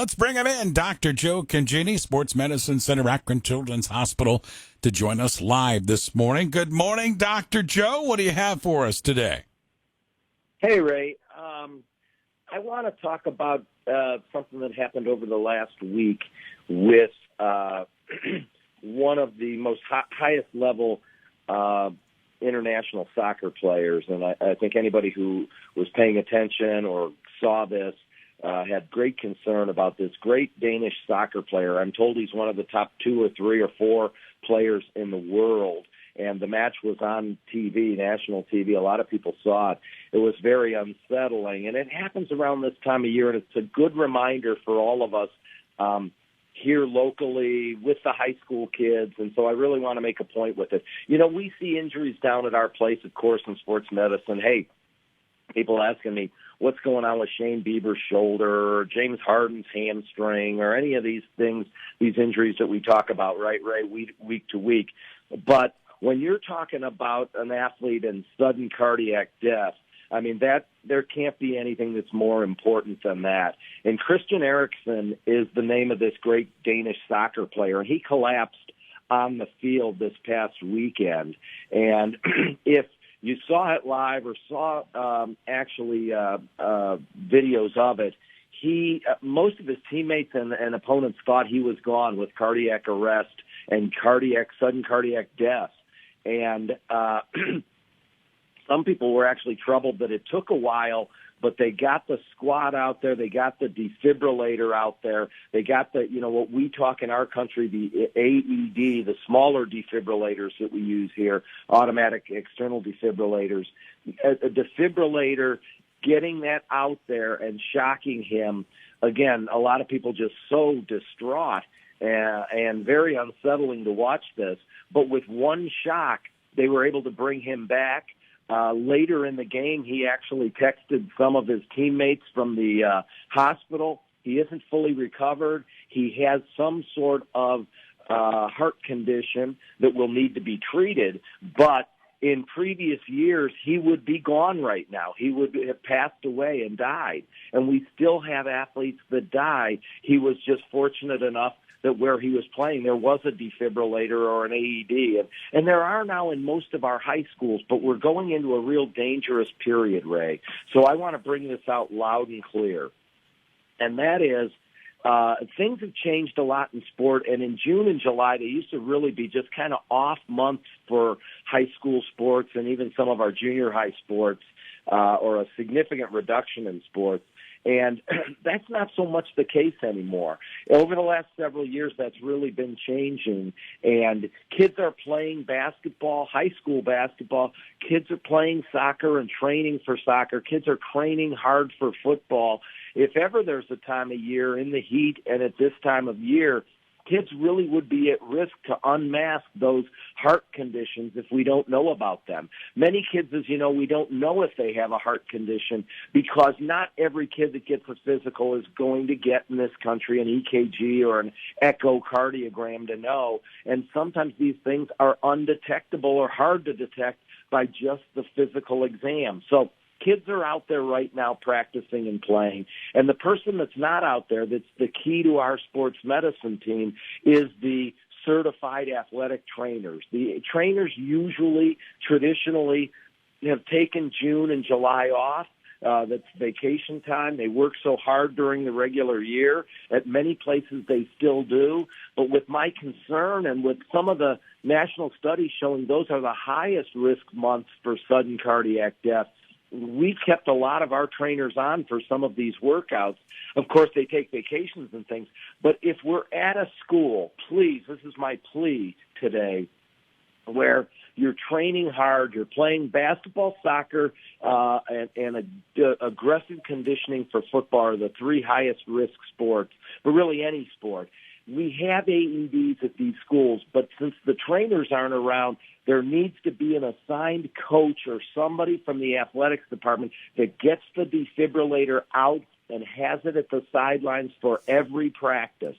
Let's bring him in, Dr. Joe Congini, Sports Medicine Center, Akron Children's Hospital, to join us live this morning. Good morning, Dr. Joe. What do you have for us today? Hey, Ray. I want to talk about something that happened over the last week with one of the most highest level international soccer players. And I think anybody who was paying attention or saw this had great concern about this great Danish soccer player. I'm told he's one of the top 2 or 3 or 4 players in the world. And the match was on TV, national TV. A lot of people saw it. It was very unsettling. And it happens around this time of year, and it's a good reminder for all of us here locally with the high school kids. And so I really want to make a point with it. You know, we see injuries down at our place, of course, in sports medicine. Hey, people asking me, what's going on with Shane Bieber's shoulder or James Harden's hamstring or any of these things, these injuries that we talk about, right, week to week. But when you're talking about an athlete and sudden cardiac death, I mean, that there can't be anything that's more important than that. And Christian Eriksen is the name of this great Danish soccer player. He collapsed on the field this past weekend. And if you saw it live or saw videos of it, most of his teammates and opponents thought he was gone with cardiac arrest and sudden cardiac death. And some people were actually troubled that it took a while, but they got the squad out there. They got the defibrillator out there. They got the, what we talk in our country, the AED, the smaller defibrillators that we use here, automatic external defibrillators. A defibrillator, getting that out there and shocking him. Again, a lot of people just so distraught and very unsettling to watch this. But with one shock, they were able to bring him back. Later in the game, he actually texted some of his teammates from the hospital. He isn't fully recovered. He has some sort of heart condition that will need to be treated. But in previous years, he would be gone right now. He would have passed away and died. And we still have athletes that die. He was just fortunate enough that where he was playing, there was a defibrillator or an AED. And there are now in most of our high schools, but we're going into a real dangerous period, Ray. So I want to bring this out loud and clear. And that is, things have changed a lot in sport. And in June and July, they used to really be just kind of off months for high school sports and even some of our junior high sports, or a significant reduction in sports. And that's not so much the case anymore. Over the last several years, that's really been changing. And kids are playing basketball, high school basketball. Kids are playing soccer and training for soccer. Kids are training hard for football. If ever there's a time of year in the heat and at this time of year, kids really would be at risk to unmask those heart conditions if we don't know about them. Many kids, as you know, we don't know if they have a heart condition because not every kid that gets a physical is going to get in this country an EKG or an echocardiogram to know. And sometimes these things are undetectable or hard to detect by just the physical exam. So kids are out there right now practicing and playing. And the person that's not out there, that's the key to our sports medicine team, is the certified athletic trainers. The trainers usually, traditionally, have taken June and July off. That's vacation time. They work so hard during the regular year. At many places they still do. But with my concern and with some of the national studies showing those are the highest risk months for sudden cardiac death, we've kept a lot of our trainers on for some of these workouts. Of course, they take vacations and things. But if we're at a school, please, this is my plea today, where you're training hard, you're playing basketball, soccer, and aggressive conditioning for football are the 3 highest risk sports, but really any sport. We have AEDs at these schools, but since the trainers aren't around, there needs to be an assigned coach or somebody from the athletics department that gets the defibrillator out and has it at the sidelines for every practice.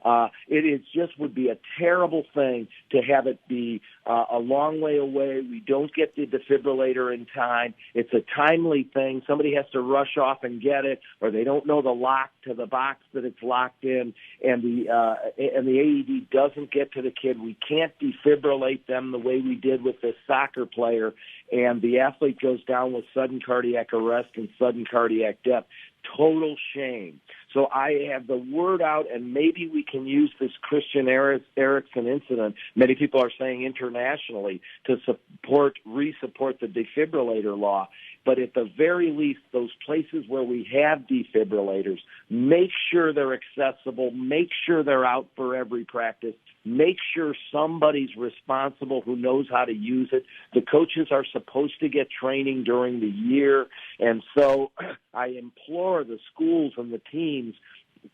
It is just would be a terrible thing to have it be a long way away. We don't get the defibrillator in time. It's a timely thing. Somebody has to rush off and get it, or they don't know the lock to the box that it's locked in, and the AED doesn't get to the kid. We can't defibrillate them the way we did with this soccer player, and the athlete goes down with sudden cardiac arrest and sudden cardiac death. Total shame. So I have the word out, and maybe we can use this Christian Eriksen incident, many people are saying internationally, to re-support the defibrillator law. But at the very least, those places where we have defibrillators, make sure they're accessible, make sure they're out for every practice, make sure somebody's responsible who knows how to use it. The coaches are supposed to get training during the year, and so I implore the schools and the teams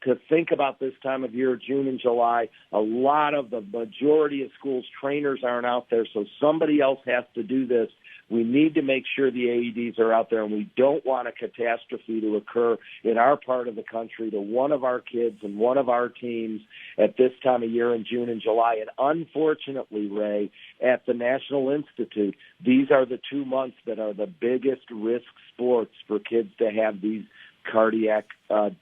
to think about this time of year, June and July. A lot of the majority of schools, trainers aren't out there, so somebody else has to do this. We need to make sure the AEDs are out there, and we don't want a catastrophe to occur in our part of the country to one of our kids and one of our teams at this time of year in June and July. And unfortunately, Ray, at the National Institute, these are the 2 months that are the biggest risk sports for kids to have these cardiac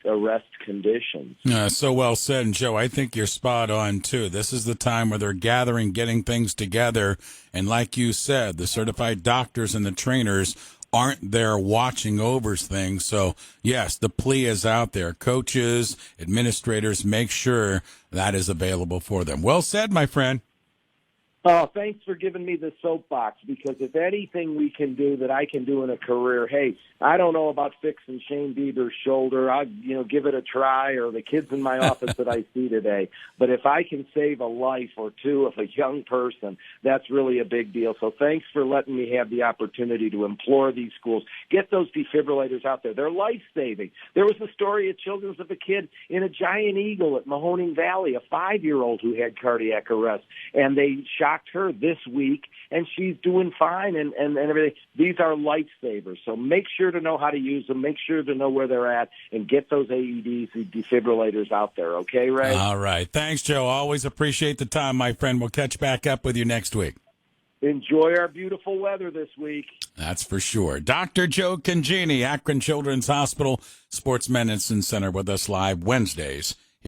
arrest conditions. So well said. And Joe, I think you're spot on too. This is the time where they're gathering, getting things together. And like you said, the certified doctors and the trainers aren't there watching over things. So yes, the plea is out there. Coaches, administrators, make sure that is available for them. Well said, my friend. Oh, thanks for giving me the soapbox, because if anything we can do that I can do in a career, hey, I don't know about fixing Shane Bieber's shoulder. I'll, give it a try, or the kids in my office that I see today. But if I can save a life or two of a young person, that's really a big deal. So thanks for letting me have the opportunity to implore these schools. Get those defibrillators out there. They're life-saving. There was a story at Children's of a kid in a Giant Eagle at Mahoning Valley, a 5-year-old who had cardiac arrest, and they shocked her this week, and she's doing fine and everything. These are lifesavers. So make sure to know how to use them, make sure to know where they're at, and get those AEDs and defibrillators out there. Okay, Ray? All right. Thanks, Joe. Always appreciate the time, my friend. We'll catch back up with you next week. Enjoy our beautiful weather this week. That's for sure. Dr. Joe Congini, Akron Children's Hospital Sports Medicine Center, with us live Wednesdays